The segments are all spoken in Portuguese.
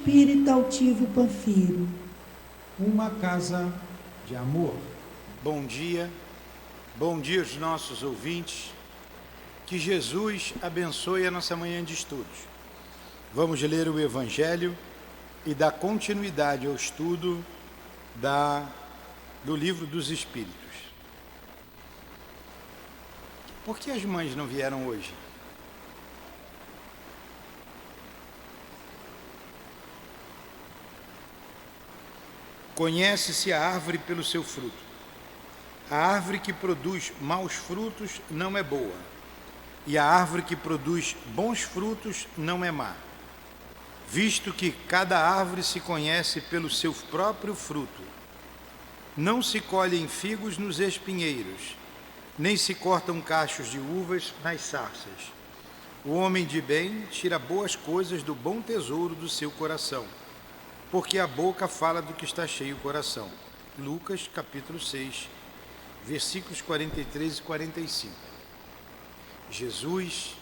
Espírita altivo Panfiro. Uma casa de amor. Bom dia aos nossos ouvintes, que Jesus abençoe a nossa manhã de estudos. Vamos ler o Evangelho e dar continuidade ao estudo do Livro dos Espíritos. Por que as mães não vieram hoje? Conhece-se a árvore pelo seu fruto. A árvore que produz maus frutos não é boa, e a árvore que produz bons frutos não é má. Visto que cada árvore se conhece pelo seu próprio fruto. Não se colhem figos nos espinheiros, nem se cortam cachos de uvas nas sarças. O homem de bem tira boas coisas do bom tesouro do seu coração, porque a boca fala do que está cheio o coração. Lucas, capítulo 6, versículos 43 e 45. Jesus,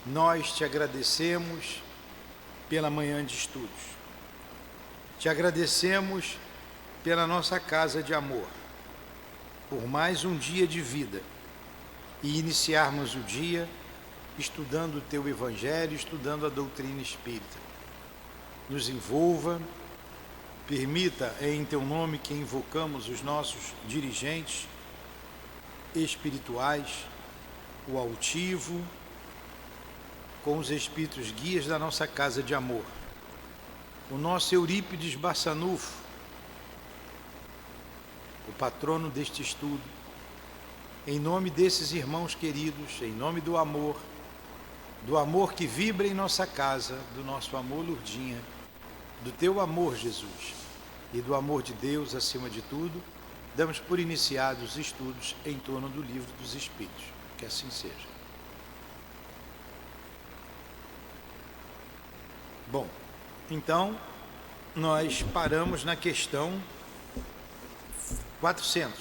nós te agradecemos pela manhã de estudos. Te agradecemos pela nossa casa de amor, por mais um dia de vida e iniciarmos o dia estudando o teu Evangelho, estudando a doutrina espírita. Nos envolva, permita, é em teu nome que invocamos os nossos dirigentes espirituais, o altivo, com os espíritos guias da nossa casa de amor, o nosso Eurípides Bassanufo, o patrono deste estudo, em nome desses irmãos queridos, em nome do amor que vibra em nossa casa, do nosso amor, Lourdinha, do teu amor, Jesus, e do amor de Deus acima de tudo, damos por iniciados os estudos em torno do Livro dos Espíritos. Que assim seja. Bom, então, nós paramos na questão 400.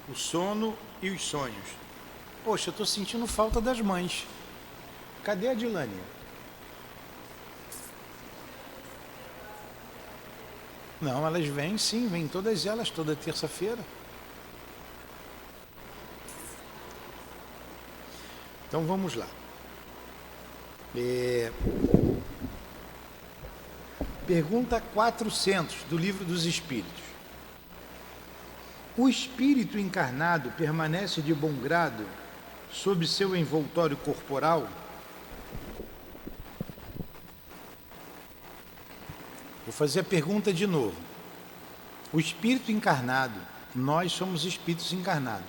O sono e os sonhos. Poxa, eu estou sentindo falta das mães. Cadê a Dilânia? Não, elas vêm sim, vêm todas elas, toda terça-feira. Então vamos lá. Pergunta 400 do Livro dos Espíritos. O espírito encarnado permanece de bom grado sob seu envoltório corporal? Vou fazer a pergunta de novo. O espírito encarnado, nós somos espíritos encarnados.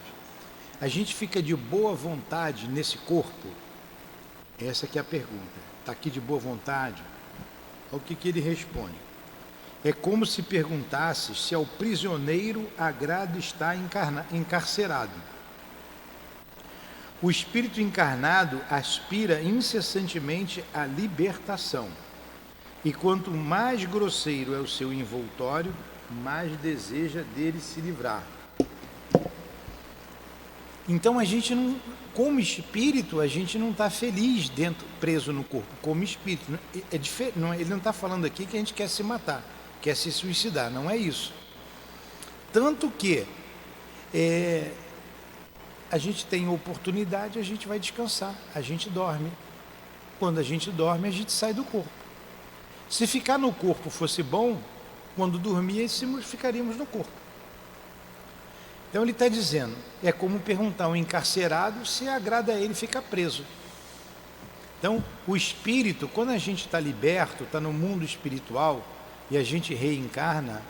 A gente fica de boa vontade nesse corpo? Essa que é a pergunta. Está aqui de boa vontade? O que ele responde? É como se perguntasse se ao prisioneiro agrada estar encarcerado. O espírito encarnado aspira incessantemente à libertação. E quanto mais grosseiro é o seu envoltório, mais deseja dele se livrar. Então a gente não, como espírito, a gente não está feliz preso no corpo, como espírito. Ele não está falando aqui que a gente quer se matar, quer se suicidar, não é isso. Tanto que a gente tem oportunidade, a gente vai descansar, a gente dorme. Quando a gente dorme, a gente sai do corpo. Se ficar no corpo fosse bom, quando dormíssemos, ficaríamos no corpo. Então ele está dizendo, é como perguntar a um encarcerado se agrada a ele ficar preso. Então, o espírito, quando a gente está liberto, está no mundo espiritual, e a gente reencarna,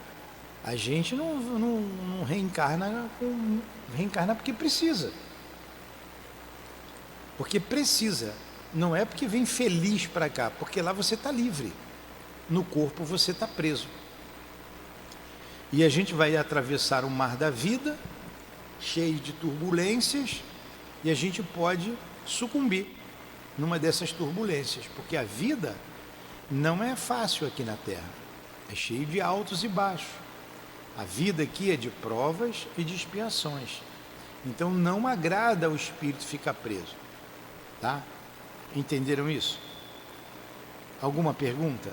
a gente não reencarna, reencarna porque precisa. Porque precisa. Não é porque vem feliz para cá, porque lá você está livre. No corpo você está preso. E a gente vai atravessar o mar da vida, cheio de turbulências, e a gente pode sucumbir numa dessas turbulências, porque a vida não é fácil aqui na Terra, é cheio de altos e baixos. A vida aqui é de provas e de expiações. Então não agrada ao espírito ficar preso, tá? Entenderam isso? Alguma pergunta?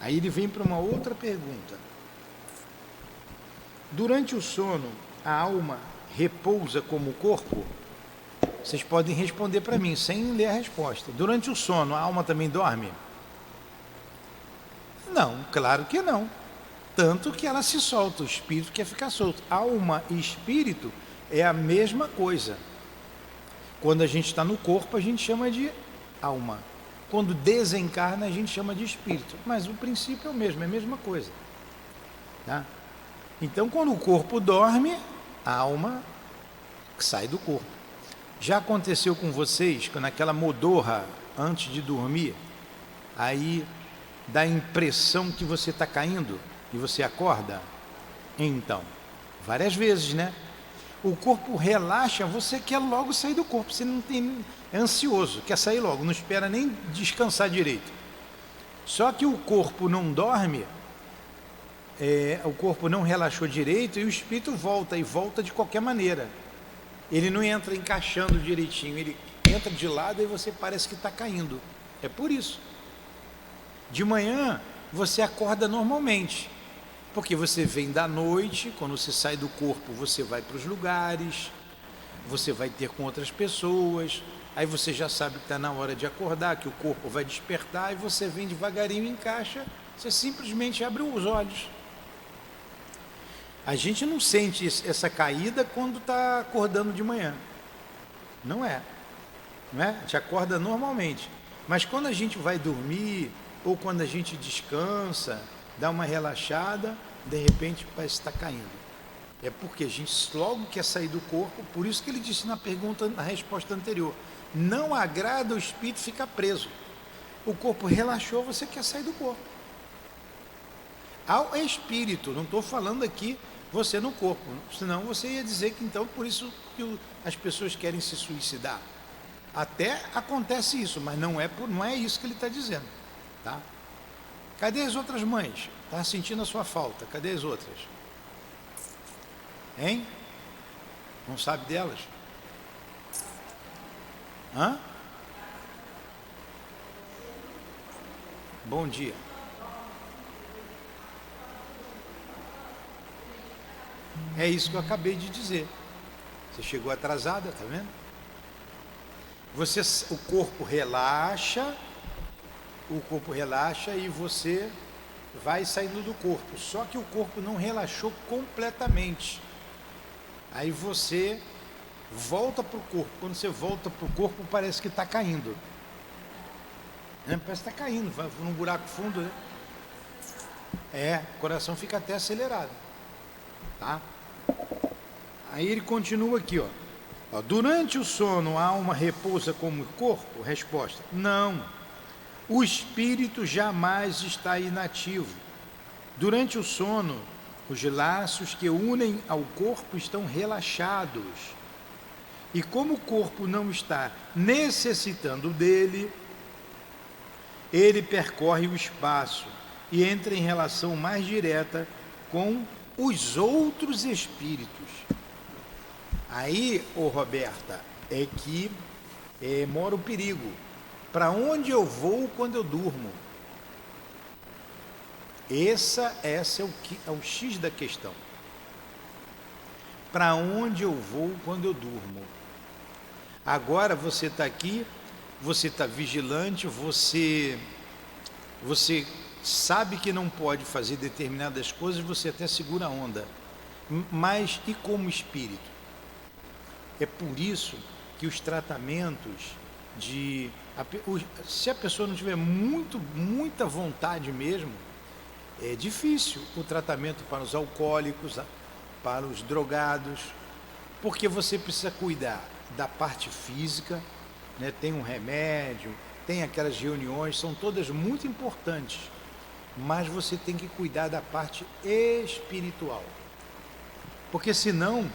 Aí ele vem para uma outra pergunta. Durante o sono, a alma repousa como o corpo? Vocês podem responder para mim, sem ler a resposta. Durante o sono, a alma também dorme? Não, claro que não. Tanto que ela se solta, o espírito quer ficar solto. Alma e espírito é a mesma coisa. Quando a gente está no corpo, a gente chama de alma. Quando desencarna, a gente chama de espírito. Mas o princípio é o mesmo, é a mesma coisa. Tá? Então, quando o corpo dorme, a alma sai do corpo. Já aconteceu com vocês, que naquela modorra, antes de dormir, aí dá a impressão que você está caindo e você acorda? Então, várias vezes, né? O corpo relaxa, você quer logo sair do corpo, você não tem, é ansioso, quer sair logo, não espera nem descansar direito. Só que o corpo não dorme, o corpo não relaxou direito e o espírito volta, e volta de qualquer maneira. Ele não entra encaixando direitinho, ele entra de lado e você parece que está caindo. É por isso. De manhã você acorda normalmente, porque você vem da noite, quando você sai do corpo você vai para os lugares, você vai ter com outras pessoas, aí você já sabe que está na hora de acordar, que o corpo vai despertar, e você vem devagarinho, encaixa, você simplesmente abre os olhos. A gente não sente essa caída quando está acordando de manhã. Não é. A gente acorda normalmente. Mas quando a gente vai dormir, ou quando a gente descansa, dá uma relaxada, de repente parece que está caindo. É porque a gente logo quer sair do corpo, por isso que ele disse na resposta anterior, não agrada o espírito ficar preso. O corpo relaxou, você quer sair do corpo. Ao espírito, não estou falando aqui você no corpo, senão você ia dizer que então por isso que as pessoas querem se suicidar. Até acontece isso, mas não é isso que ele está dizendo, tá? Cadê as outras mães? Está sentindo a sua falta, cadê as outras? Hein? Não sabe delas? Hã? Bom dia. É isso que eu acabei de dizer. Você chegou atrasada, tá vendo? O corpo relaxa e você vai saindo do corpo. Só que o corpo não relaxou completamente. Aí você volta para o corpo. Quando você volta para o corpo, parece que está caindo. Parece que está caindo, vai num buraco fundo, né? O coração fica até acelerado. Tá? Aí ele continua aqui, ó. Durante o sono a alma repousa como o corpo? Resposta: não. O espírito jamais está inativo. Durante o sono, os laços que unem ao corpo estão relaxados. E como o corpo não está necessitando dele, ele percorre o espaço e entra em relação mais direta com os outros espíritos. Aí, Roberta, é que mora o perigo. Para onde eu vou quando eu durmo? Esse é o X da questão. Para onde eu vou quando eu durmo? Agora você está aqui, você está vigilante, você sabe que não pode fazer determinadas coisas, você até segura a onda. Mas e como espírito? É por isso que os tratamentos se a pessoa não tiver muita vontade mesmo, é difícil o tratamento para os alcoólicos, para os drogados, porque você precisa cuidar da parte física, né? Tem um remédio, tem aquelas reuniões, são todas muito importantes, mas você tem que cuidar da parte espiritual, porque senão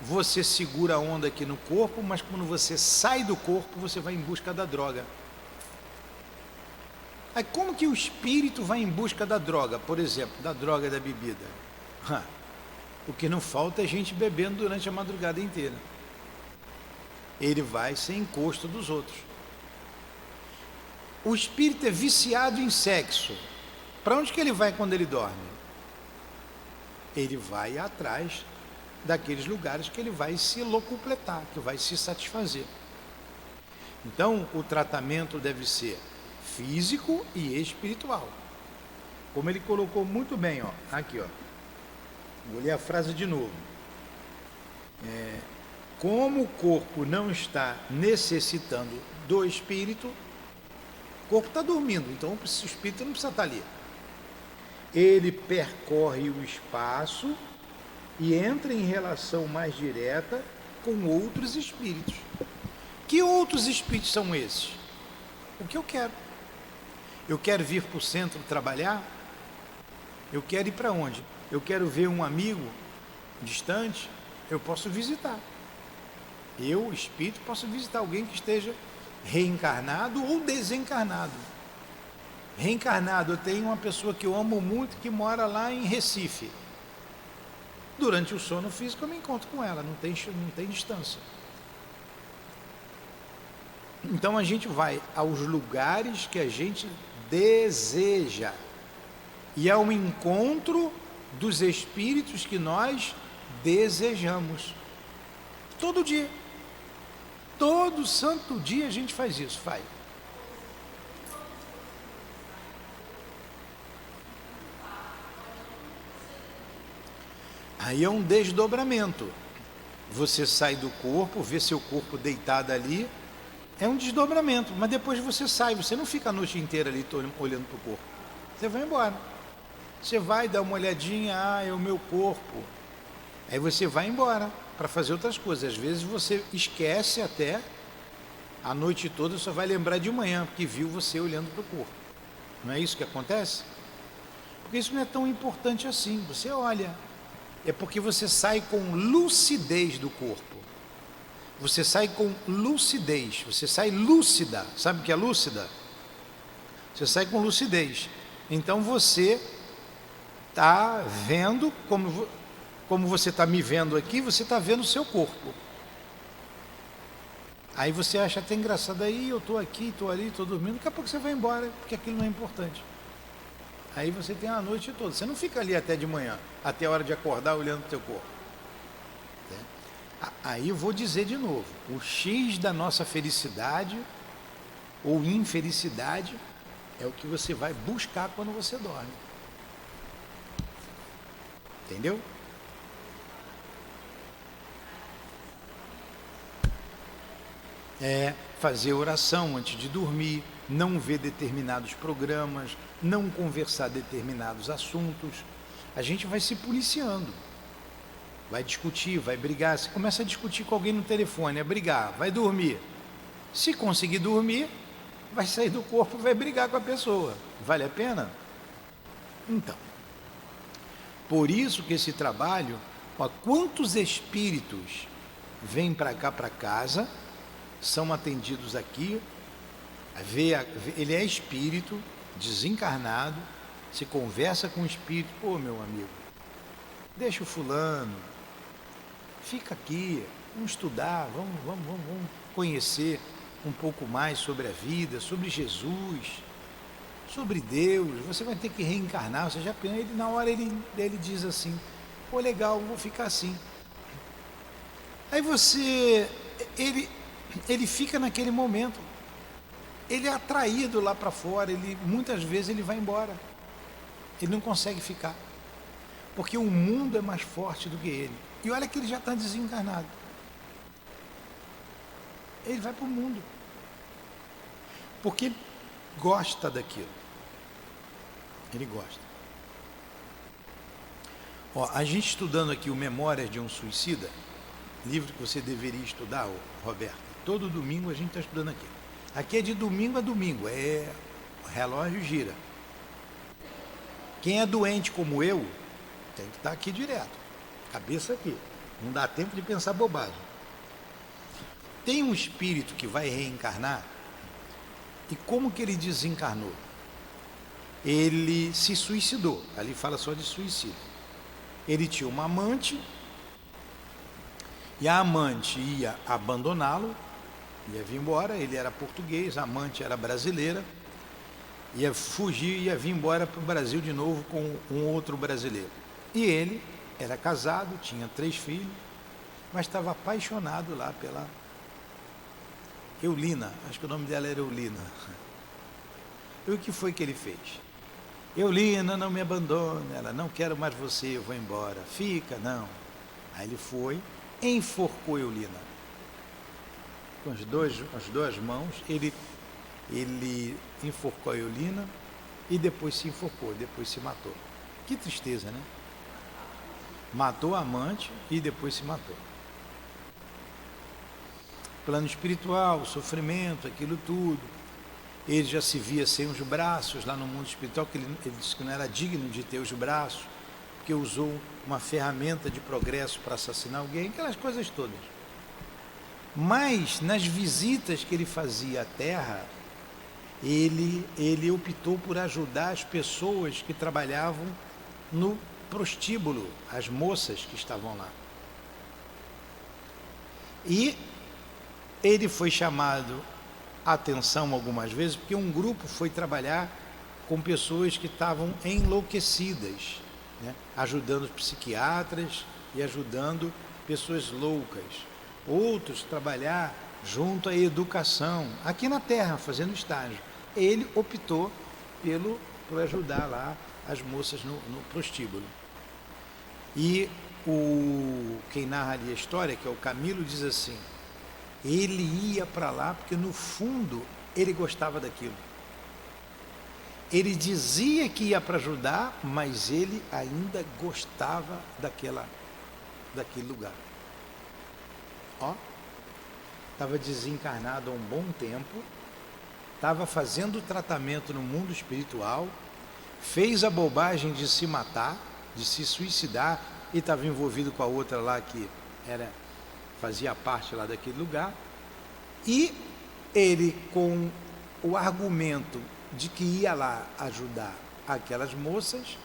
você segura a onda aqui no corpo, mas quando você sai do corpo, você vai em busca da droga. Aí como que o espírito vai em busca da droga, por exemplo, da droga da bebida? O que não falta é gente bebendo durante a madrugada inteira. Ele vai sem encosto dos outros. o espírito é viciado em sexo. Para onde que ele vai quando ele dorme? Ele vai atrás daqueles lugares que ele vai se locupletar, que vai se satisfazer. Então, o tratamento deve ser físico e espiritual. Como ele colocou muito bem, ó, aqui, ó. Vou ler a frase de novo. Como o corpo não está necessitando do espírito, o corpo está dormindo, então o espírito não precisa estar ali. Ele percorre o espaço e entra em relação mais direta com outros espíritos. Que outros espíritos são esses? O que eu quero. Eu quero vir para o centro trabalhar? Eu quero ir para onde? Eu quero ver um amigo distante? Eu posso visitar. Eu, espírito, posso visitar alguém que esteja reencarnado ou desencarnado. Reencarnado, eu tenho uma pessoa que eu amo muito que mora lá em Recife. Durante o sono físico eu me encontro com ela, não tem distância. Então a gente vai aos lugares que a gente deseja. E é um encontro dos espíritos que nós desejamos. Todo dia. Todo santo dia a gente faz isso, faz. Aí é um desdobramento. Você sai do corpo, vê seu corpo deitado ali, é um desdobramento, mas depois você sai, você não fica a noite inteira ali olhando para o corpo. Você vai embora. Você vai dar uma olhadinha, é o meu corpo. Aí você vai embora para fazer outras coisas. Às vezes você esquece até, a noite toda só vai lembrar de manhã, porque viu você olhando para o corpo. Não é isso que acontece? Porque isso não é tão importante assim. Você olha, é porque você sai com lucidez do corpo. Você sai com lucidez, você sai lúcida. Sabe o que é lúcida? Você sai com lucidez. Então você está vendo, como você está me vendo aqui, você está vendo o seu corpo. Aí você acha até engraçado, aí eu estou aqui, estou ali, estou dormindo, daqui a pouco você vai embora, porque aquilo não é importante. Aí você tem a noite toda, você não fica ali até de manhã, até a hora de acordar olhando o teu corpo. Aí eu vou dizer de novo, o X da nossa felicidade ou infelicidade é o que você vai buscar quando você dorme. Entendeu? É fazer oração antes de dormir, não ver determinados programas, não conversar determinados assuntos. A gente vai se policiando, vai discutir, vai brigar. Você começa a discutir com alguém no telefone, a brigar, vai dormir. Se conseguir dormir, vai sair do corpo, vai brigar com a pessoa. Vale a pena? Então, por isso que esse trabalho, ó, quantos espíritos vêm para cá, para casa, são atendidos aqui, ele é espírito, desencarnado, se conversa com o espírito, pô, meu amigo, deixa o fulano, fica aqui, vamos estudar, vamos conhecer um pouco mais sobre a vida, sobre Jesus, sobre Deus. Você vai ter que reencarnar. Você já pensa, ele na hora ele diz assim, pô, legal, vou ficar assim. Aí ele fica naquele momento, ele é atraído lá para fora, muitas vezes ele vai embora, ele não consegue ficar, porque o mundo é mais forte do que ele. E olha que ele já está desencarnado, ele vai para o mundo, porque gosta daquilo, ele gosta. Ó, a gente estudando aqui o Memórias de um Suicida, livro que você deveria estudar, Roberto, todo domingo a gente está estudando aqui. Aqui é de domingo a domingo, o relógio gira. Quem é doente como eu, tem que estar aqui direto, cabeça aqui, não dá tempo de pensar bobagem. Tem um espírito que vai reencarnar, e como que ele desencarnou? Ele se suicidou, ali fala só de suicídio. Ele tinha uma amante, e a amante ia abandoná-lo, ia vir embora, ele era português, a amante era brasileira, ia fugir, ia vir embora para o Brasil de novo com um outro brasileiro. E ele era casado, tinha 3 filhos, mas estava apaixonado lá pela Eulina, acho que o nome dela era Eulina. E o que foi que ele fez? Eulina, não me abandone. Ela, não quero mais você, eu vou embora. Fica, não. Aí ele foi, enforcou Eulina. Com as duas mãos, ele enforcou a Eulina e depois se enforcou, depois se matou. Que tristeza, né? Matou a amante e depois se matou. Plano espiritual, sofrimento, aquilo tudo. Ele já se via sem os braços lá no mundo espiritual, que ele disse que não era digno de ter os braços, porque usou uma ferramenta de progresso para assassinar alguém, aquelas coisas todas. Mas nas visitas que ele fazia à Terra, ele optou por ajudar as pessoas que trabalhavam no prostíbulo, as moças que estavam lá. E ele foi chamado a atenção algumas vezes, porque um grupo foi trabalhar com pessoas que estavam enlouquecidas, né? Ajudando os psiquiatras e ajudando pessoas loucas. Outros trabalhar junto à educação, aqui na Terra, fazendo estágio. Ele optou por ajudar lá as moças no prostíbulo. E quem narra ali a história, que é o Camilo, diz assim: ele ia para lá porque no fundo ele gostava daquilo. Ele dizia que ia para ajudar, mas ele ainda gostava daquele lugar. Ó, estava desencarnado há um bom tempo, estava fazendo tratamento no mundo espiritual, fez a bobagem de se matar, de se suicidar, e estava envolvido com a outra lá que fazia parte lá daquele lugar, e ele, com o argumento de que ia lá ajudar aquelas moças,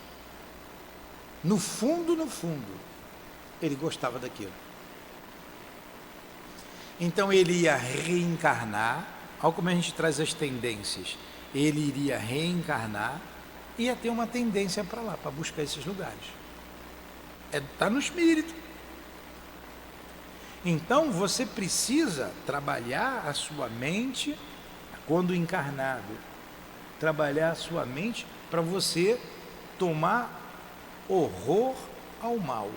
no fundo, ele gostava daquilo. Então ele ia reencarnar, olha como a gente traz as tendências, ele iria reencarnar e ia ter uma tendência para lá, para buscar esses lugares. Está no espírito. Então você precisa trabalhar a sua mente, quando encarnado, trabalhar a sua mente para você tomar horror ao mal.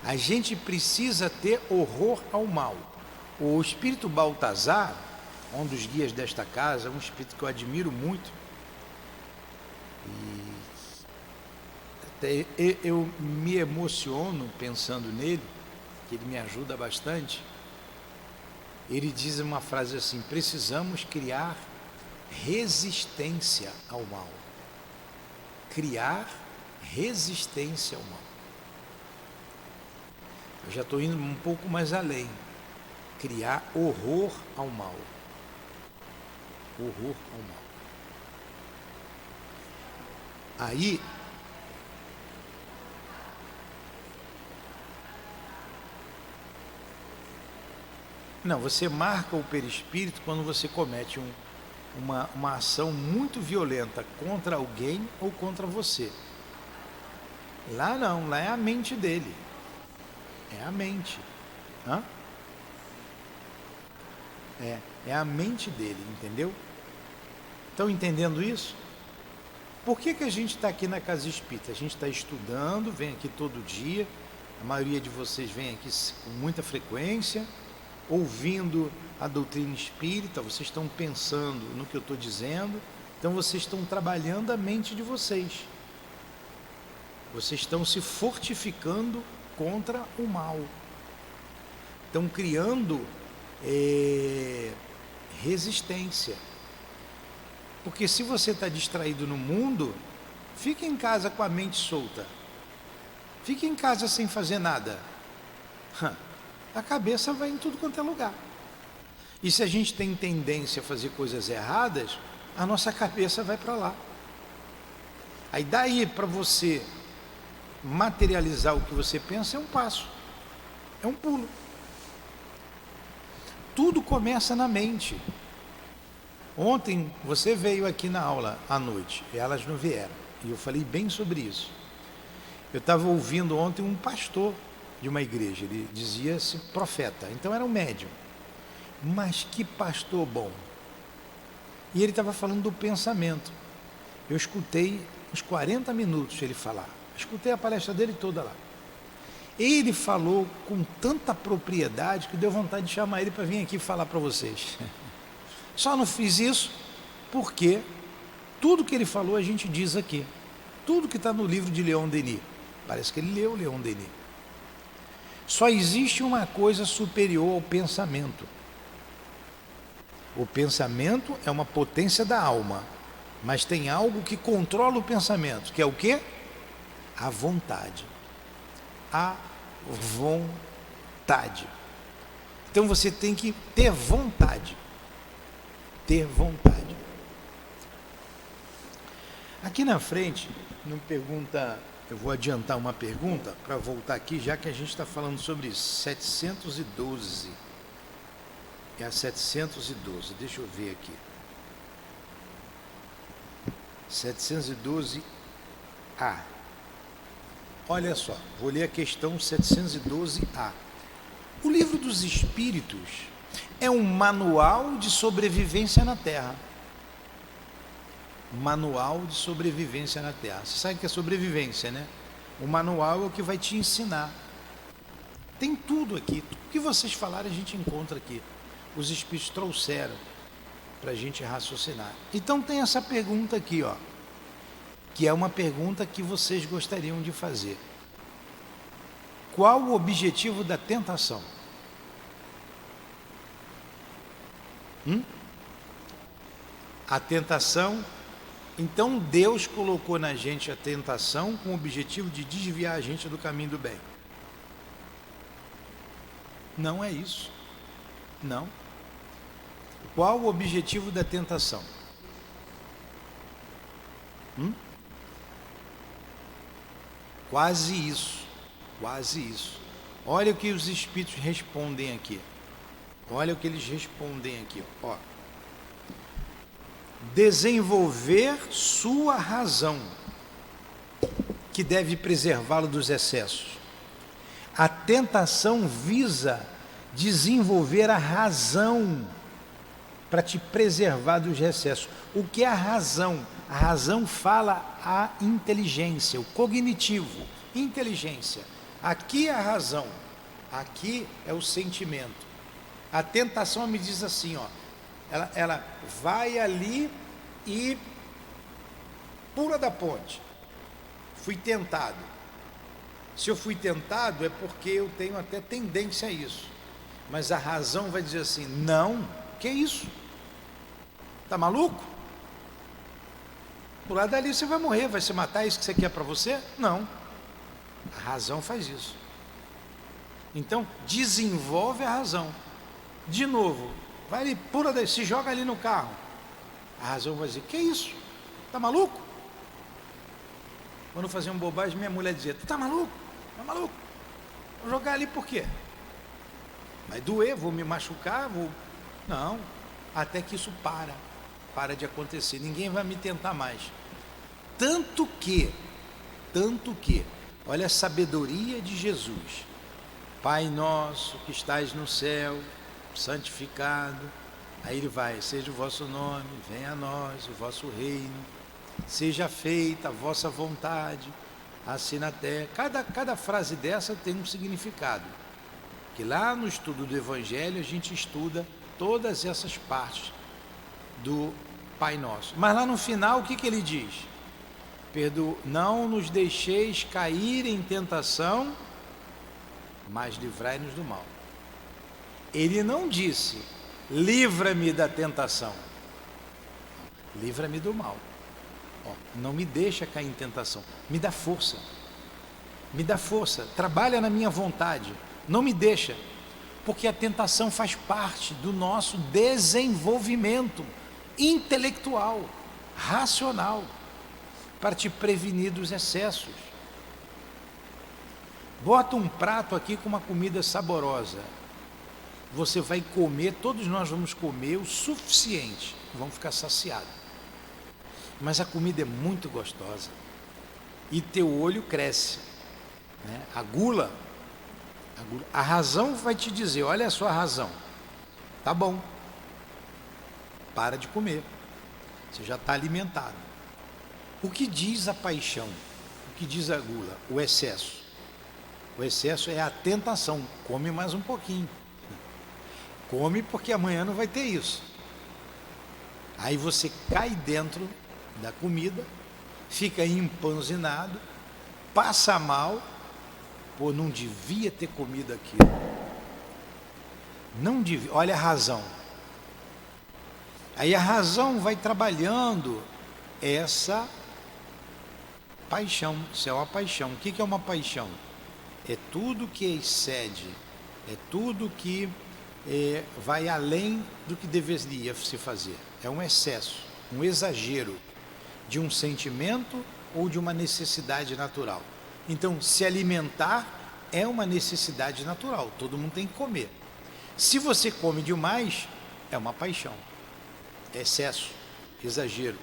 A gente precisa ter horror ao mal. O espírito Baltazar, um dos guias desta casa, um espírito que eu admiro muito, e até eu me emociono pensando nele, que ele me ajuda bastante. Ele diz uma frase assim: precisamos criar resistência ao mal. Criar resistência ao mal. Eu já estou indo um pouco mais além. Criar horror ao mal. Horror ao mal. Aí, não, você marca o perispírito quando você comete uma ação muito violenta contra alguém ou contra você. Lá não, lá é a mente dele. É a mente. Hã? É a mente dele, entendeu? Estão entendendo isso? Por que a gente está aqui na Casa Espírita? A gente está estudando, vem aqui todo dia, a maioria de vocês vem aqui com muita frequência, ouvindo a doutrina espírita, vocês estão pensando no que eu estou dizendo, então vocês estão trabalhando a mente de vocês. Vocês estão se fortificando contra o mal. Estão criando resistência. Porque se você está distraído no mundo, fique em casa com a mente solta. Fique em casa sem fazer nada. A cabeça vai em tudo quanto é lugar. E se a gente tem tendência a fazer coisas erradas, a nossa cabeça vai para lá. Aí daí para você materializar o que você pensa é um passo, é um pulo. Tudo começa na mente. Ontem você veio aqui na aula à noite, e elas não vieram, e eu falei bem sobre isso. Eu estava ouvindo ontem um pastor de uma igreja, ele dizia-se profeta, então era um médium. Mas que pastor bom! E ele estava falando do pensamento. Eu escutei uns 40 minutos ele falar, escutei a palestra dele toda lá. Ele falou com tanta propriedade que deu vontade de chamar ele para vir aqui falar para vocês. Só não fiz isso porque tudo que ele falou a gente diz aqui. Tudo que está no livro de Leon Denis. Parece que ele leu Leon Denis. Só existe uma coisa superior ao pensamento. O pensamento é uma potência da alma. Mas tem algo que controla o pensamento, que é o quê? A vontade. A vontade. Então você tem que ter vontade. Ter vontade. Aqui na frente, não pergunta, eu vou adiantar uma pergunta para voltar aqui, já que a gente está falando sobre isso. 712. É a 712, deixa eu ver aqui. 712A. Olha só, vou ler a questão 712A. O Livro dos Espíritos é um manual de sobrevivência na Terra. Manual de sobrevivência na Terra. Você sabe que é sobrevivência, né? O manual é o que vai te ensinar. Tem tudo aqui. Tudo que vocês falarem a gente encontra aqui. Os Espíritos trouxeram para a gente raciocinar. Então tem essa pergunta aqui, ó, que é uma pergunta que vocês gostariam de fazer. Qual o objetivo da tentação? A tentação, então Deus colocou na gente a tentação com o objetivo de desviar a gente do caminho do bem. Não é isso. Não. Qual o objetivo da tentação? Quase isso. Quase isso. Olha o que os Espíritos respondem aqui. Olha o que eles respondem aqui, ó. Desenvolver sua razão, que deve preservá-lo dos excessos. A tentação visa desenvolver a razão para te preservar dos excessos. O que é a razão? A razão fala a inteligência, o cognitivo, inteligência. Aqui é a razão, aqui é o sentimento. A tentação me diz assim, ó, ela vai ali e pula da ponte. Fui tentado. Se eu fui tentado é porque eu tenho até tendência a isso. Mas a razão vai dizer assim, não, que isso? Tá maluco? Pular dali você vai morrer, vai se matar, é isso que você quer para você? Não. A razão faz isso. Então, desenvolve a razão. De novo, vai ali, pula daí, se joga ali no carro. A razão vai dizer, que isso? Tá maluco? Quando fazia uma bobagem, minha mulher dizia, tu tá maluco? Tá maluco? Vou jogar ali por quê? Vai doer, vou me machucar, vou... Não, até que isso para de acontecer, ninguém vai me tentar mais. Tanto que, olha a sabedoria de Jesus. Pai nosso que estais no céu, santificado, aí ele vai, seja o vosso nome, venha a nós o vosso reino, seja feita a vossa vontade, assim na terra. Cada frase dessa tem um significado, que lá no estudo do Evangelho a gente estuda todas essas partes do Pai Nosso. Mas lá no final o que ele diz? Não nos deixeis cair em tentação, mas livrai-nos do mal. Ele não disse, livra-me da tentação. Livra-me do mal. Ó, não me deixa cair em tentação. Me dá força. Me dá força. Trabalha na minha vontade. Não me deixa. Porque a tentação faz parte do nosso desenvolvimento intelectual, racional, para te prevenir dos excessos. Bota um prato aqui com uma comida saborosa. você vai comer, todos nós vamos comer o suficiente, vamos ficar saciados. Mas a comida é muito gostosa e teu olho cresce, né? A gula, a razão vai te dizer, olha a sua razão, tá bom, para de comer, você já está alimentado. O que diz a paixão? O que diz a gula? O excesso. O excesso é a tentação, come mais um pouquinho, come porque amanhã não vai ter isso. Aí você cai dentro da comida, fica empanzinado, passa mal, pô, não devia ter comido aquilo. Não devia, olha a razão. Aí a razão vai trabalhando essa paixão. Isso é uma paixão. O que é uma paixão? É tudo que excede, é tudo que vai além do que deveria se fazer. É um excesso, um exagero de um sentimento ou de uma necessidade natural. Então, se alimentar é uma necessidade natural, todo mundo tem que comer. Se você come demais, é uma paixão, é excesso, exagero.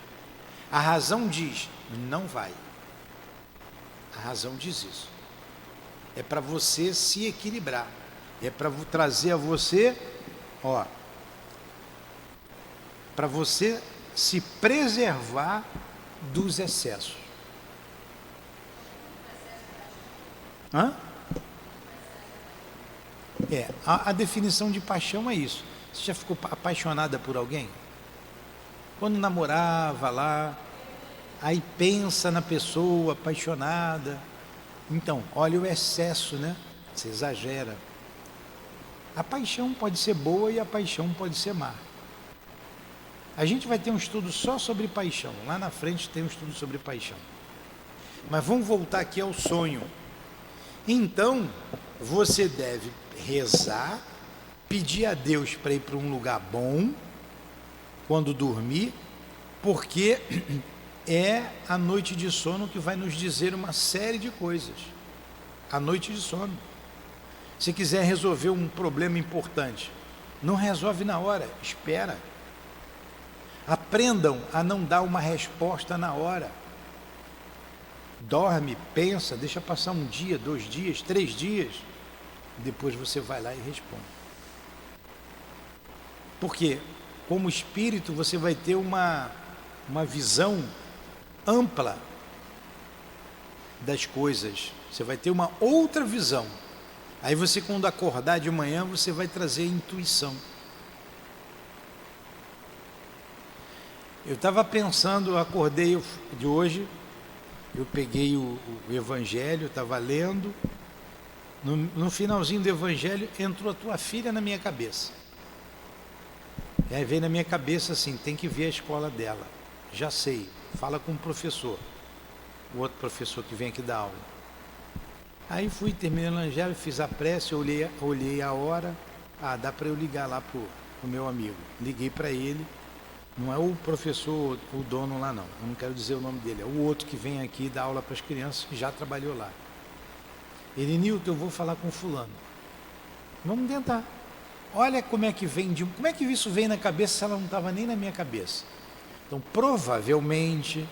A razão diz, não vai. A razão diz isso. É para você se equilibrar, é para trazer a você, para você se preservar dos excessos. A definição de paixão é isso. Você já ficou apaixonada por alguém? Quando namorava lá, aí pensa na pessoa apaixonada. Então, olha o excesso, né? Você exagera. A paixão pode ser boa e a paixão pode ser má. A gente vai ter um estudo só sobre paixão. Lá na frente tem um estudo sobre paixão. Mas vamos voltar aqui ao sonho. Então, você deve rezar, pedir a Deus para ir para um lugar bom, quando dormir, porque é a noite de sono que vai nos dizer uma série de coisas. A noite de sono. Se quiser resolver um problema importante, não resolve na hora, espera. Aprendam a não dar uma resposta na hora. Dorme, pensa, deixa passar um dia, 2 dias, 3 dias, depois você vai lá e responde. Porque, como espírito, você vai ter uma visão ampla das coisas, você vai ter uma outra visão. Aí você, quando acordar de manhã, você vai trazer intuição. Eu estava pensando, eu acordei de hoje, eu peguei o Evangelho, estava lendo, no finalzinho do Evangelho entrou a tua filha na minha cabeça. E aí veio na minha cabeça assim, tem que ver a escola dela. Já sei, fala com o professor, o outro professor que vem aqui dar aula. Aí fui, terminei o Evangelho, fiz a prece, olhei a hora, dá para eu ligar lá pro meu amigo. Liguei para ele, não é o professor, o dono lá não, eu não quero dizer o nome dele, é o outro que vem aqui dar aula para as crianças, que já trabalhou lá. Ele, Nilton, eu vou falar com fulano. Vamos tentar. Olha como é que como é que isso vem na cabeça se ela não estava nem na minha cabeça. Então, provavelmente,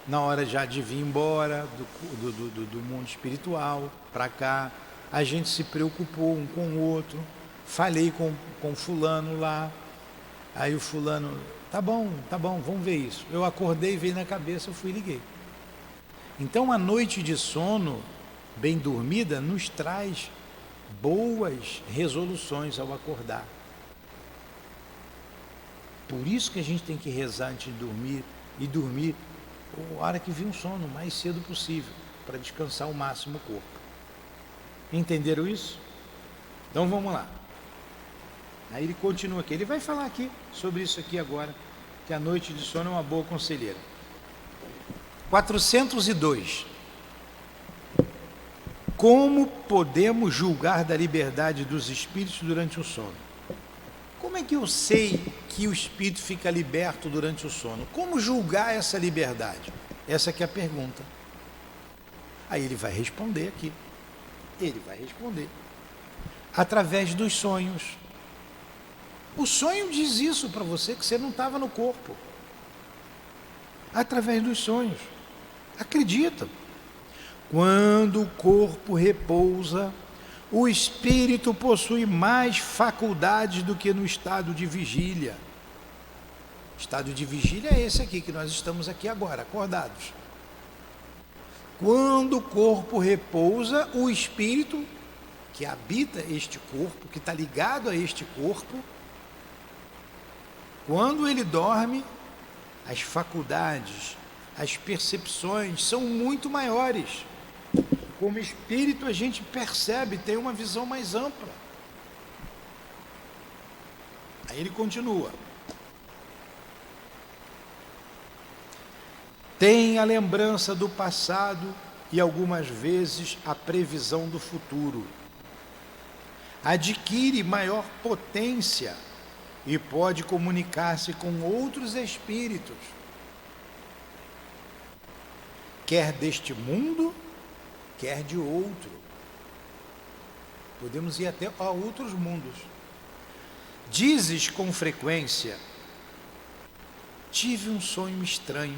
na hora já de vir embora do mundo espiritual para cá, a gente se preocupou um com o outro, falei com fulano lá, aí o fulano, tá bom, vamos ver isso. Eu acordei, veio na cabeça, eu fui e liguei. Então a noite de sono, bem dormida, nos traz boas resoluções ao acordar. Por isso que a gente tem que rezar antes de dormir, e dormir a hora que vir um sono, o mais cedo possível, para descansar ao máximo o corpo. Entenderam isso? Então vamos lá. Aí ele continua aqui, ele vai falar aqui sobre isso aqui agora, que a noite de sono é uma boa conselheira. 402. Como podemos julgar da liberdade dos espíritos durante o sono? Como é que eu sei que o espírito fica liberto durante o sono? Como julgar essa liberdade? Essa aqui é a pergunta. Aí ele vai responder aqui. Ele vai responder. Através dos sonhos. O sonho diz isso para você, que você não estava no corpo. Através dos sonhos. Acredita. Quando o corpo repousa, o espírito possui mais faculdades do que no estado de vigília. O estado de vigília é esse aqui, que nós estamos aqui agora, acordados. Quando o corpo repousa, o espírito que habita este corpo, que está ligado a este corpo, quando ele dorme, as faculdades, as percepções são muito maiores. Como espírito a gente percebe, tem uma visão mais ampla. Aí ele continua. Tem a lembrança do passado e algumas vezes a previsão do futuro. Adquire maior potência e pode comunicar-se com outros espíritos, quer deste mundo, quer de outro. Podemos ir até a outros mundos. Dizes com frequência: tive um sonho estranho,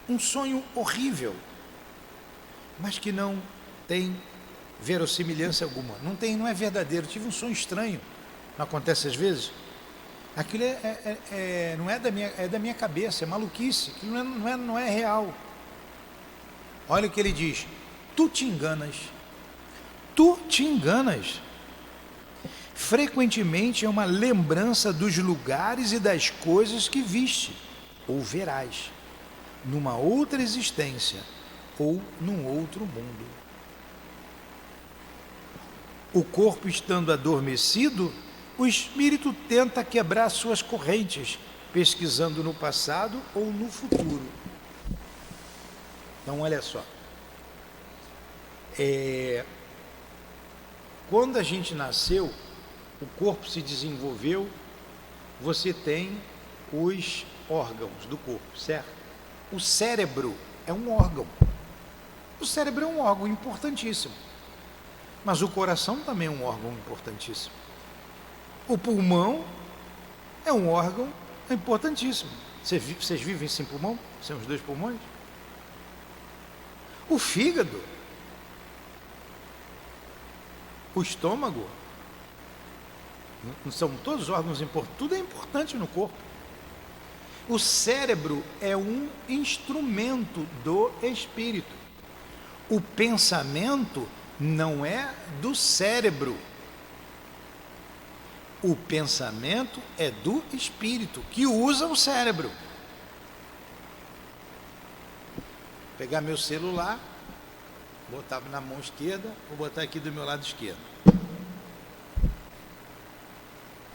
um sonho horrível, mas que não tem verossimilhança alguma, não é verdadeiro. Tive um sonho estranho. Não acontece às vezes? Aquilo não é da minha cabeça, é maluquice, aquilo não é real. Olha o que ele diz: tu te enganas. Tu te enganas. Frequentemente é uma lembrança dos lugares e das coisas que viste ou verás numa outra existência ou num outro mundo. O corpo estando adormecido, o espírito tenta quebrar suas correntes, pesquisando no passado ou no futuro. Então, olha só. Quando a gente nasceu, o corpo se desenvolveu, você tem os órgãos do corpo, certo? O cérebro é um órgão. O cérebro é um órgão importantíssimo. Mas o coração também é um órgão importantíssimo. O pulmão é um órgão importantíssimo. Vocês vivem sem pulmão? Sem os dois pulmões? O fígado, o estômago, não são todos órgãos importantes, tudo é importante no corpo. O cérebro é um instrumento do espírito. O pensamento não é do cérebro. O pensamento é do espírito, que usa o cérebro. Vou pegar meu celular, botar na mão esquerda, vou botar aqui do meu lado esquerdo.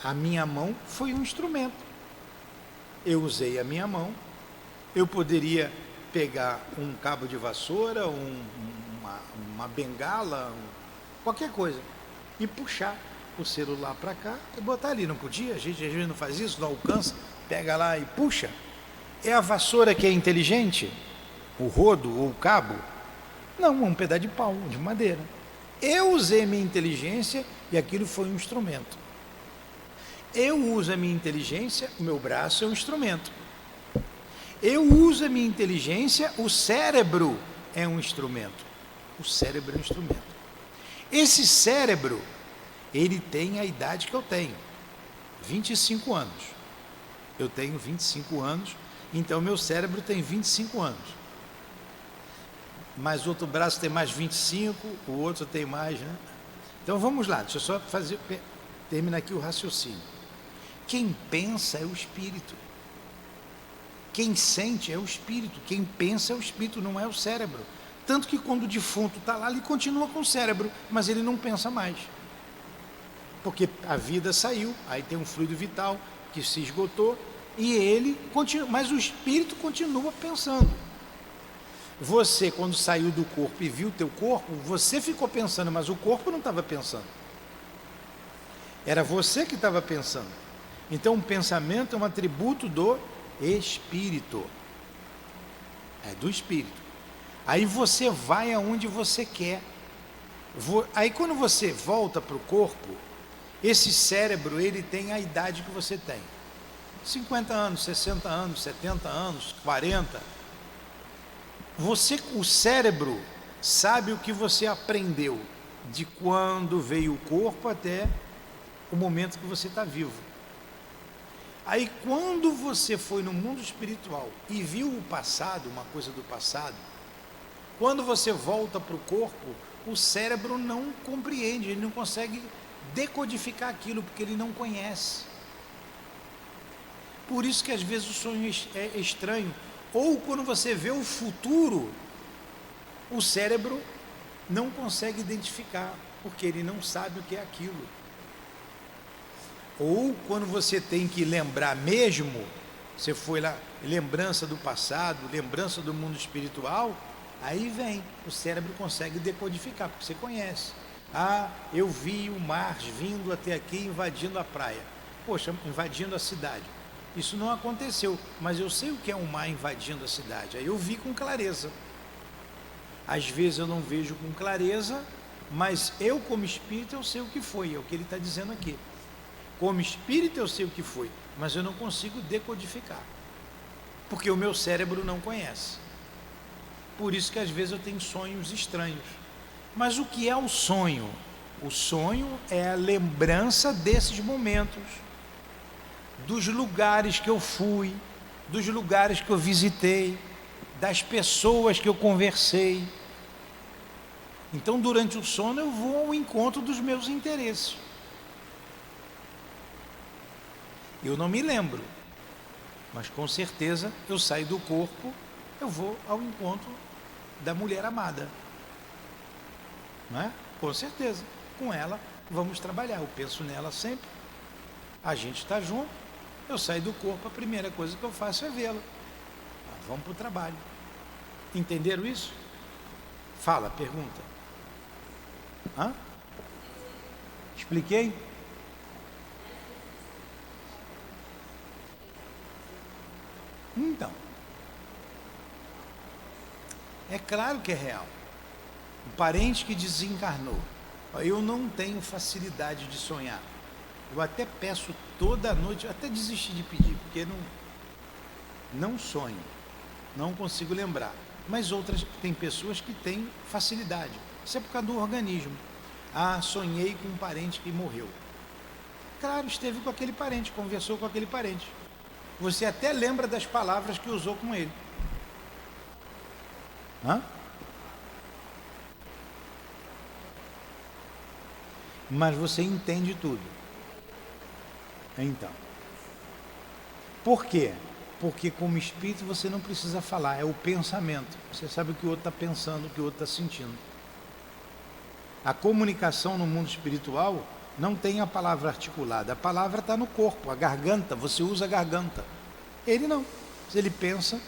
A minha mão foi um instrumento. Eu usei a minha mão. Eu poderia pegar um cabo de vassoura, uma bengala, qualquer coisa, e puxar o celular para cá e botar ali. Não podia? A gente às vezes não faz isso, não alcança, pega lá e puxa. É a vassoura que é inteligente? O rodo ou o cabo? Não, é um pedaço de pau, de madeira. Eu usei minha inteligência e aquilo foi um instrumento. Eu uso a minha inteligência, o meu braço é um instrumento. Eu uso a minha inteligência, o cérebro é um instrumento. O cérebro é um instrumento. Esse cérebro, ele tem a idade que eu tenho, 25 anos. Eu tenho 25 anos, então meu cérebro tem 25 anos. Mas o outro braço tem mais 25, o outro tem mais, né? Então vamos lá, deixa eu só terminar aqui o raciocínio. Quem pensa é o espírito. Quem sente é o espírito. Quem pensa é o espírito, não é o cérebro. Tanto que quando o defunto está lá, ele continua com o cérebro, mas ele não pensa mais. Porque a vida saiu, aí tem um fluido vital que se esgotou, e ele continua, mas o espírito continua pensando. Você, quando saiu do corpo e viu o teu corpo, você ficou pensando, mas o corpo não estava pensando. Era você que estava pensando. Então, o pensamento é um atributo do espírito. É do espírito. Aí você vai aonde você quer. Aí quando você volta para o corpo, Esse cérebro, ele tem a idade que você tem. 50 anos, 60 anos, 70 anos, 40. O cérebro sabe o que você aprendeu de quando veio o corpo até o momento que você está vivo. Aí quando você foi no mundo espiritual e viu o passado, uma coisa do passado, quando você volta para o corpo, o cérebro não compreende, ele não consegue decodificar aquilo, porque ele não conhece. Por isso que às vezes o sonho é estranho. Ou quando você vê o futuro, o cérebro não consegue identificar, porque ele não sabe o que é aquilo. Ou quando você tem que lembrar mesmo, você foi lá, lembrança do passado, lembrança do mundo espiritual, aí vem, o cérebro consegue decodificar, porque você conhece. Ah, eu vi o mar vindo até aqui, invadindo a praia. Poxa, invadindo a cidade. Isso não aconteceu, mas eu sei o que é um mar invadindo a cidade. Aí eu vi com clareza. Às vezes eu não vejo com clareza, mas eu como espírito eu sei o que foi, é o que ele está dizendo aqui. Como espírito eu sei o que foi, mas eu não consigo decodificar, porque o meu cérebro não conhece. Por isso que às vezes eu tenho sonhos estranhos. Mas o que é o sonho? O sonho é a lembrança desses momentos, dos lugares que eu fui, dos lugares que eu visitei, das pessoas que eu conversei. Então, durante o sono, eu vou ao encontro dos meus interesses. Eu não me lembro, mas com certeza eu saio do corpo, eu vou ao encontro da mulher amada. Não é? Com certeza. Com ela vamos trabalhar. Eu penso nela sempre. A gente está junto. Eu saio do corpo, a primeira coisa que eu faço é vê-la. Vamos para o trabalho. Entenderam isso? Fala, pergunta. Hã? Expliquei? Então, é claro que é real. Um parente que desencarnou. Eu não tenho facilidade de sonhar. Eu até peço toda noite, até desisti de pedir, porque não sonho, não consigo lembrar. Mas outras, tem pessoas que têm facilidade. Isso é por causa do organismo. Ah, sonhei com um parente que morreu. Claro, esteve com aquele parente, conversou com aquele parente. Você até lembra das palavras que usou com ele. Hã? Mas você entende tudo. Então. Por quê? Porque como espírito você não precisa falar, é o pensamento. Você sabe o que o outro está pensando, o que o outro está sentindo. A comunicação no mundo espiritual não tem a palavra articulada, a palavra está no corpo, a garganta, você usa a garganta. Ele não, ele pensa.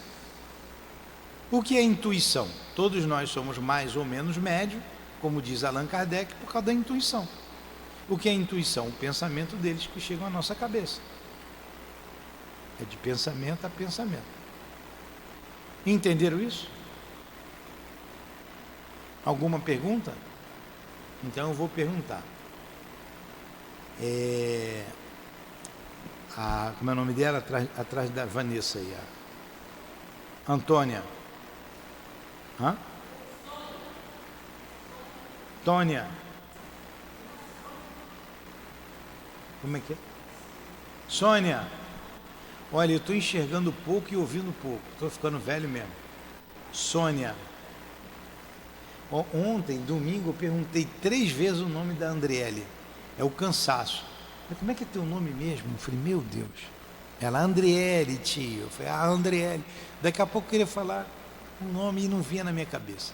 O que é intuição? Todos nós somos mais ou menos médios, como diz Allan Kardec, por causa da intuição. O que é intuição? O pensamento deles que chegam à nossa cabeça. É de pensamento a pensamento. Entenderam isso? Alguma pergunta? Então eu vou perguntar. Como é o nome dela? Atrás da Vanessa aí. Antônia. Hã? Tônia. Como é que é? Sônia. Olha, eu estou enxergando pouco e ouvindo pouco. Estou ficando velho mesmo. Sônia. Ontem, domingo, eu perguntei 3 vezes o nome da Andriele. É o cansaço. Mas como é que é teu nome mesmo? Eu falei, meu Deus. Ela, Andriele, tio. Eu falei, Andriele. Daqui a pouco eu queria falar um nome e não vinha na minha cabeça.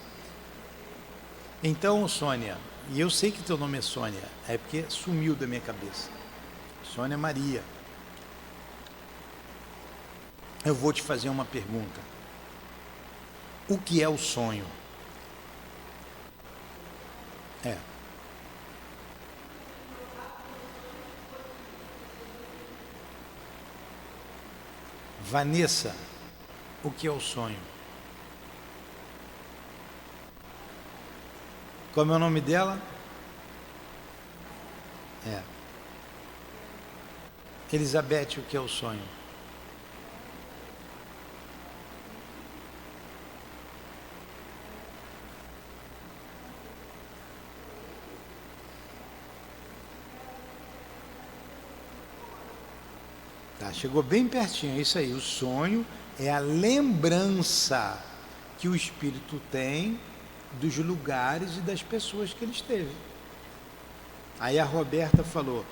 Então, Sônia, e eu sei que teu nome é Sônia, é porque sumiu da minha cabeça. Sônia Maria. Eu vou te fazer uma pergunta. O que é o sonho? Vanessa, o que é o sonho? Qual é o nome dela? Elizabeth, o que é o sonho? Tá, chegou bem pertinho, é isso aí. O sonho é a lembrança que o espírito tem dos lugares e das pessoas que ele esteve. Aí a Roberta falou,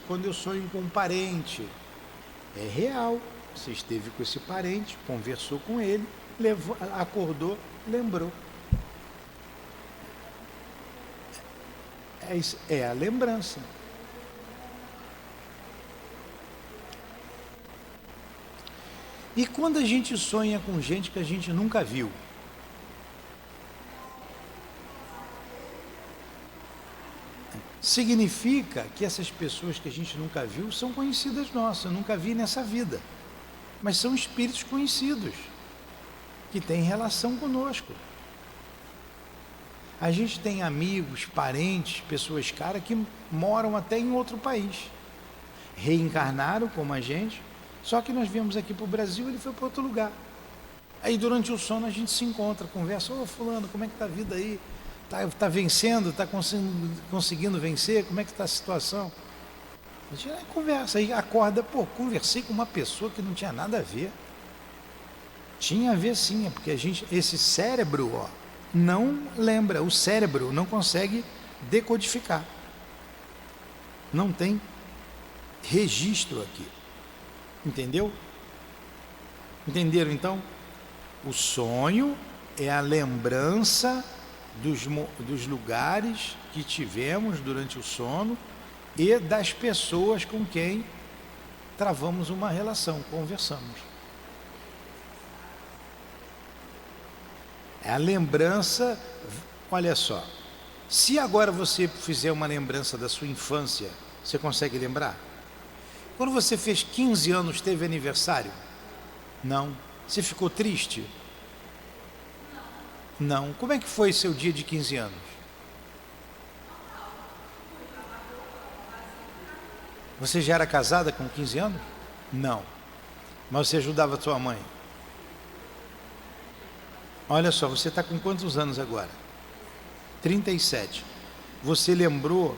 quando eu sonho com um parente, é real, você esteve com esse parente, conversou com ele, acordou, lembrou. É a lembrança. E quando a gente sonha com gente que a gente nunca viu? Significa que essas pessoas que a gente nunca viu são conhecidas nossas, eu nunca vi nessa vida. Mas são espíritos conhecidos, que têm relação conosco. A gente tem amigos, parentes, pessoas caras que moram até em outro país. Reencarnaram como a gente, só que nós viemos aqui para o Brasil, ele foi para outro lugar. Aí durante o sono a gente se encontra, conversa, ô fulano, como é que está a vida aí? Tá vencendo, está conseguindo vencer, como é que está a situação? A gente conversa, aí acorda, conversei com uma pessoa que não tinha nada a ver. Tinha a ver sim, porque esse cérebro, não lembra, o cérebro não consegue decodificar. Não tem registro aqui. Entendeu? Entenderam então? O sonho é a lembrança dos lugares que tivemos durante o sono e das pessoas com quem travamos uma relação, conversamos. É a lembrança, olha só, se agora você fizer uma lembrança da sua infância, você consegue lembrar? Quando você fez 15 anos, teve aniversário? Não. Você ficou triste? Não. Como é que foi seu dia de 15 anos? Você já era casada com 15 anos? Não. Mas você ajudava a sua mãe? Olha só, você está com quantos anos agora? 37. Você lembrou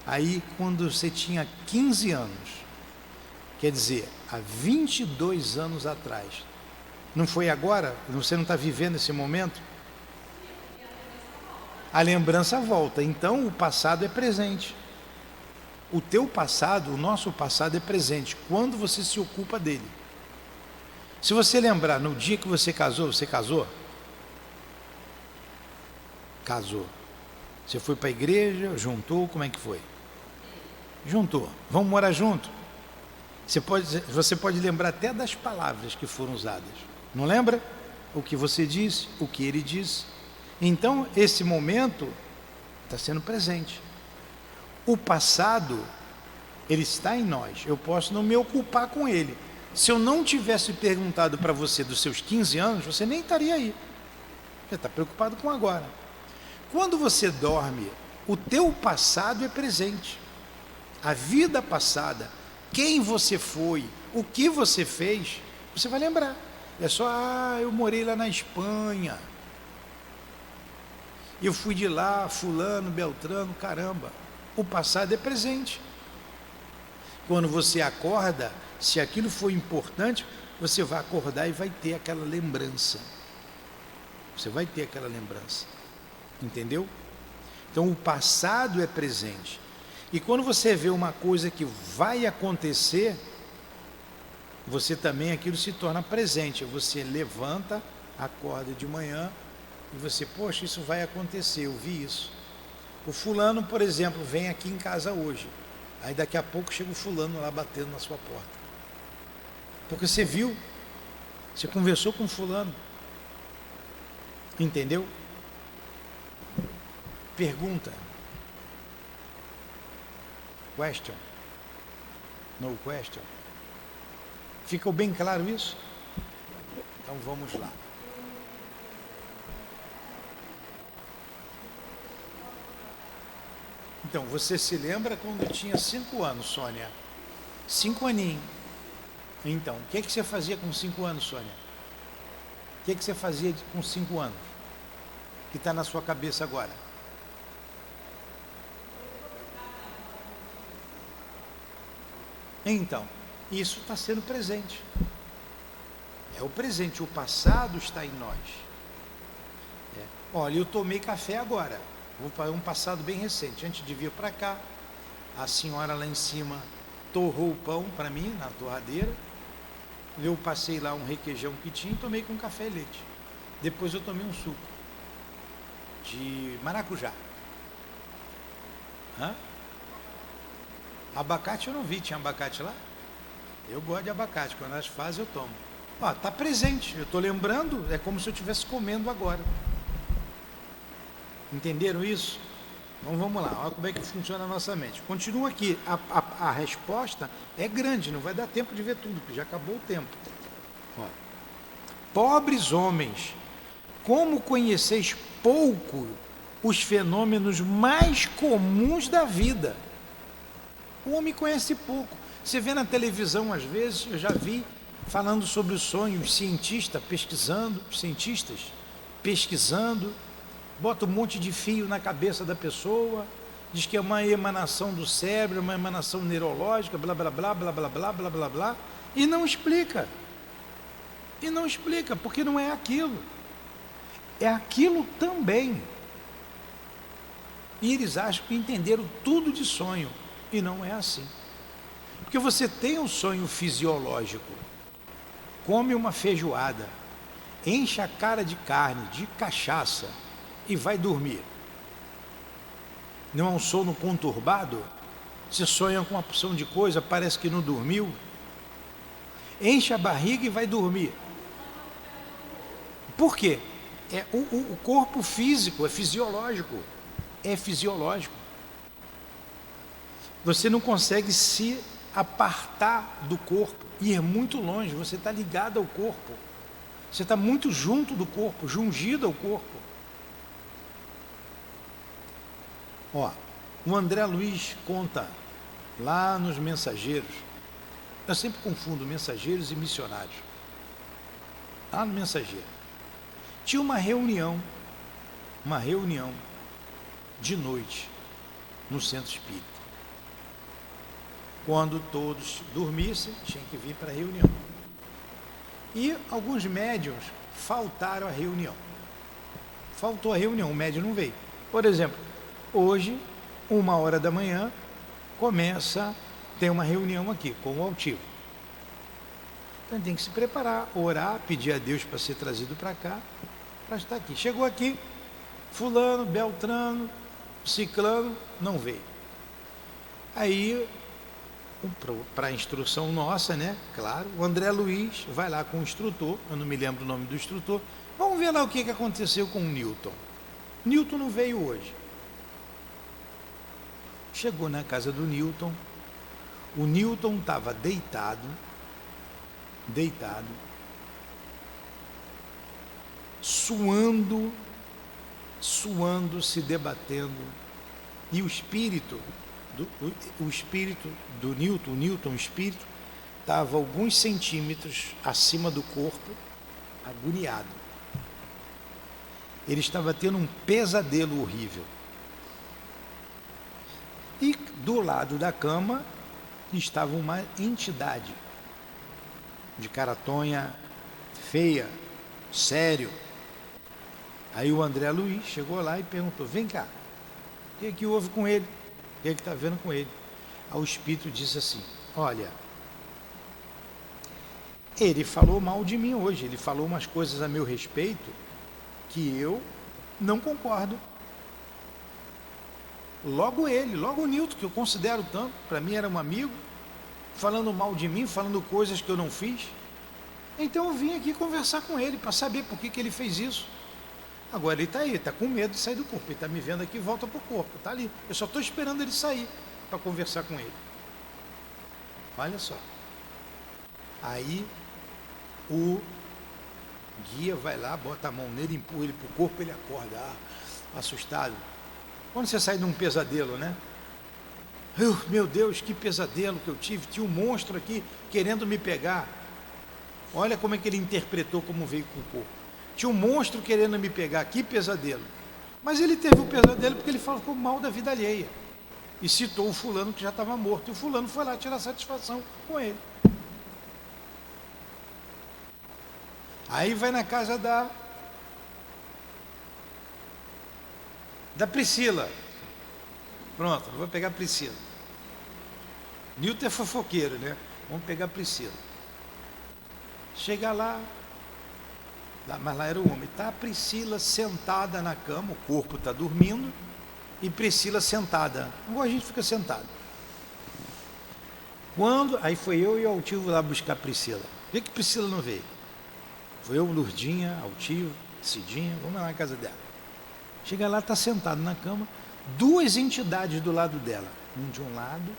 aí quando você tinha 15 anos. Quer dizer, há 22 anos atrás. Não foi agora? Você não está vivendo esse momento? A lembrança volta. Então o passado é presente. O teu passado, o nosso passado é presente. Quando você se ocupa dele. Se você lembrar, no dia que você casou, você casou? Casou. Você foi para a igreja, juntou, como é que foi? Juntou. Vamos morar junto? Você pode lembrar até das palavras que foram usadas. Não lembra? O que você disse, o que ele disse. Então, esse momento está sendo presente. O passado, ele está em nós. Eu posso não me ocupar com ele. Se eu não tivesse perguntado para você dos seus 15 anos, você nem estaria aí. Você está preocupado com agora. Quando você dorme, o teu passado é presente. A vida passada, quem você foi, o que você fez, você vai lembrar. É só, eu morei lá na Espanha. Eu fui de lá, fulano, beltrano, caramba. O passado é presente. Quando você acorda, se aquilo for importante, você vai acordar e vai ter aquela lembrança. Você vai ter aquela lembrança. Entendeu? Então o passado é presente. E quando você vê uma coisa que vai acontecer, você também, aquilo se torna presente. Você levanta, acorda de manhã e você, poxa, isso vai acontecer, eu vi isso. O fulano, por exemplo, vem aqui em casa hoje. Aí daqui a pouco chega o fulano lá batendo na sua porta. Porque você viu, você conversou com o fulano. Entendeu? Pergunta. Question. No question. Ficou bem claro isso? Então vamos lá. Então, você se lembra quando tinha 5 anos, Sônia? 5 aninhos. Então, o que você fazia com 5 anos, Sônia? O que você fazia com 5 anos? Que está na sua cabeça agora? Então, isso está sendo presente. É o presente, o passado está em nós. Olha, eu tomei café agora. Vou para um passado bem recente. Antes de vir para cá, a senhora lá em cima torrou o pão para mim, na torradeira. Eu passei lá um requeijão que tinha e tomei com café e leite. Depois eu tomei um suco de maracujá. Abacate eu não vi, tinha abacate lá? Eu gosto de abacate, quando elas fazem eu tomo. Ó, tá presente, eu estou lembrando, é como se eu estivesse comendo agora. Entenderam isso? Então vamos lá, olha como é que funciona a nossa mente. Continua aqui, a resposta é grande, não vai dar tempo de ver tudo, porque já acabou o tempo. Ó. Pobres homens, como conheceis pouco os fenômenos mais comuns da vida? O homem conhece pouco. Você vê na televisão, às vezes, eu já vi falando sobre o sonho, os cientistas pesquisando, bota um monte de fio na cabeça da pessoa, diz que é uma emanação do cérebro, uma emanação neurológica, blá, blá, blá, blá, blá, blá, blá, blá, blá, e não explica. E não explica, porque não é aquilo. É aquilo também. E eles acham que entenderam tudo de sonho, e não é assim. Porque você tem um sonho fisiológico, come uma feijoada, enche a cara de carne, de cachaça e vai dormir. Não é um sono conturbado? Você sonha com uma porção de coisa, parece que não dormiu. Enche a barriga e vai dormir. Por quê? O corpo físico é fisiológico. É fisiológico. Você não consegue se apartar do corpo, ir muito longe, você está ligado ao corpo, você está muito junto do corpo, jungido ao corpo. Ó, o André Luiz conta lá nos Mensageiros, eu sempre confundo mensageiros e missionários. Lá no Mensageiro tinha uma reunião de noite no centro espírita. Quando todos dormissem, tinha que vir para a reunião. E alguns médiuns faltaram à reunião. Faltou a reunião, o médium não veio. Por exemplo, hoje, 1h da manhã, tem uma reunião aqui com o altivo. Então tem que se preparar, orar, pedir a Deus para ser trazido para cá, para estar aqui. Chegou aqui, fulano, beltrano, ciclano, não veio. Aí, para a instrução nossa, né? Claro, o André Luiz vai lá com o instrutor, eu não me lembro o nome do instrutor, vamos ver lá o que aconteceu com o Newton. Newton não veio hoje. Chegou na casa do Newton, o Newton estava deitado, suando, se debatendo, e o espírito do Newton, o espírito, estava alguns centímetros acima do corpo, agoniado. Ele estava tendo um pesadelo horrível. E do lado da cama estava uma entidade de caratonha feia, sério. Aí o André Luiz chegou lá e perguntou: vem cá, o que houve com ele? O que está vendo com ele? Aí o espírito disse assim: olha, ele falou mal de mim hoje, ele falou umas coisas a meu respeito que eu não concordo. Logo o Newton, que eu considero tanto, para mim era um amigo, falando mal de mim, falando coisas que eu não fiz. Então eu vim aqui conversar com ele, para saber por que ele fez isso. Agora ele está aí, está com medo de sair do corpo, ele está me vendo aqui e volta para o corpo, está ali. Eu só estou esperando ele sair para conversar com ele. Olha só. Aí o guia vai lá, bota a mão nele, empurra ele para o corpo, ele acorda, assustado. Quando você sai de um pesadelo, né? Meu Deus, que pesadelo que eu tive, tinha um monstro aqui querendo me pegar. Olha como é que ele interpretou como veio com o corpo. Tinha um monstro querendo me pegar, que pesadelo. Mas ele teve um pesadelo porque ele falou mal da vida alheia. E citou o fulano que já estava morto. E o fulano foi lá tirar satisfação com ele. Aí vai na casa da Priscila. Pronto, vou pegar a Priscila. Nilton é fofoqueiro, né? Vamos pegar a Priscila. Chega lá, mas lá era o homem. Está a Priscila sentada na cama, o corpo está dormindo, e Priscila sentada. Agora a gente fica sentado. Aí foi eu e o Altivo lá buscar a Priscila. Por que Priscila não veio? Foi eu, Lourdinha, Altivo, Cidinha, vamos lá na casa dela. Chega lá, está sentado na cama, duas entidades do lado dela. Um de um lado,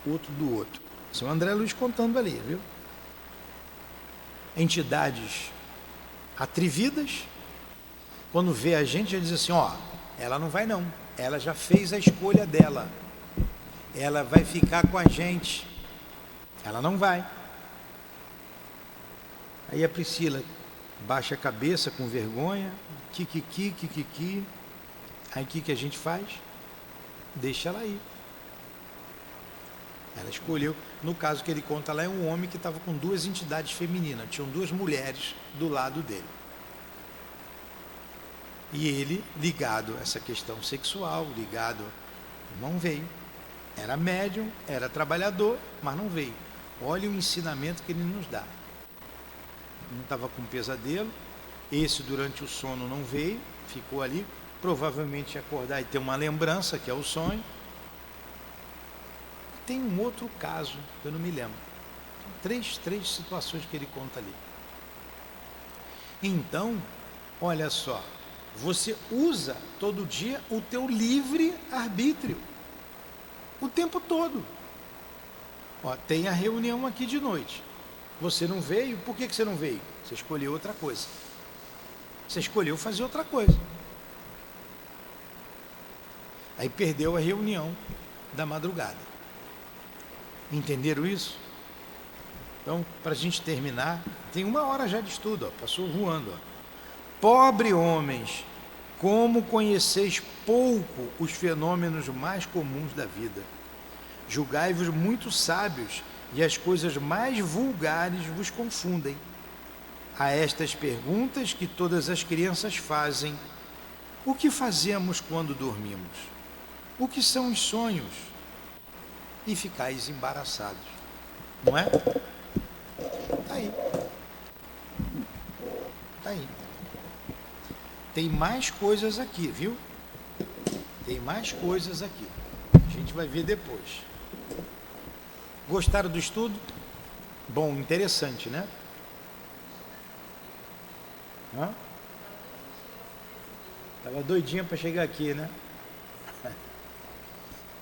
outro do outro. São André Luiz contando ali, viu? Entidades atrevidas, quando vê a gente, já diz assim, ó, ela não vai não, ela já fez a escolha dela, ela vai ficar com a gente, ela não vai. Aí a Priscila baixa a cabeça com vergonha, kikiki, aí o que a gente faz? Deixa ela ir. Ela escolheu, no caso que ele conta lá, é um homem que estava com duas entidades femininas, tinham duas mulheres do lado dele. E ele, ligado a essa questão sexual, não veio. Era médium, era trabalhador, mas não veio. Olha o ensinamento que ele nos dá. Não estava com pesadelo, esse durante o sono não veio, ficou ali, provavelmente acordar e ter uma lembrança, que é o sonho. Tem um outro caso, que eu não me lembro. Três situações que ele conta ali. Então, olha só, você usa todo dia o teu livre-arbítrio. O tempo todo. Ó, tem a reunião aqui de noite. Você não veio, por que você não veio? Você escolheu outra coisa. Você escolheu fazer outra coisa. Aí perdeu a reunião da madrugada. Entenderam isso? Então, para a gente terminar, tem 1 hora já de estudo, ó, passou voando. Ó. Pobre homens, como conheceis pouco os fenômenos mais comuns da vida. Julgai-vos muito sábios, e as coisas mais vulgares vos confundem. A estas perguntas que todas as crianças fazem: o que fazemos quando dormimos? O que são os sonhos? E ficais embaraçados, não é? Está aí. Está aí. Tem mais coisas aqui, viu? Tem mais coisas aqui. A gente vai ver depois. Gostaram do estudo? Bom, interessante, né? Estava doidinha para chegar aqui, né?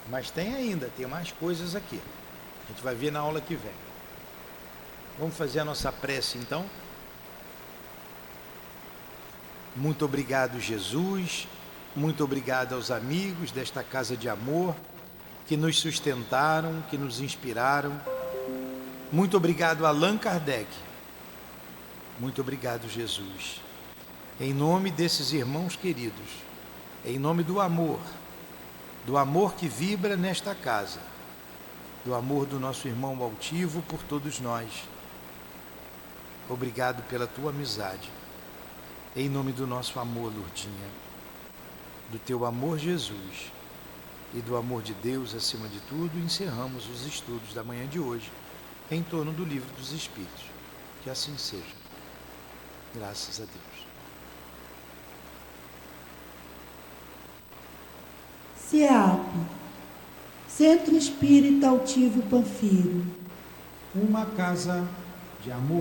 Mas tem ainda, tem mais coisas aqui. A gente vai ver na aula que vem. Vamos fazer a nossa prece então? Muito obrigado, Jesus. Muito obrigado aos amigos desta casa de amor que nos sustentaram, que nos inspiraram. Muito obrigado, Allan Kardec. Muito obrigado, Jesus. Em nome desses irmãos queridos, em nome do amor que vibra nesta casa, do amor do nosso irmão altivo por todos nós. Obrigado pela tua amizade. Em nome do nosso amor, Lourdinha, do teu amor, Jesus, e do amor de Deus acima de tudo, encerramos os estudos da manhã de hoje em torno do Livro dos Espíritos. Que assim seja. Graças a Deus. CEAP, Centro Espírita Altivo Panfiro. Uma casa de amor.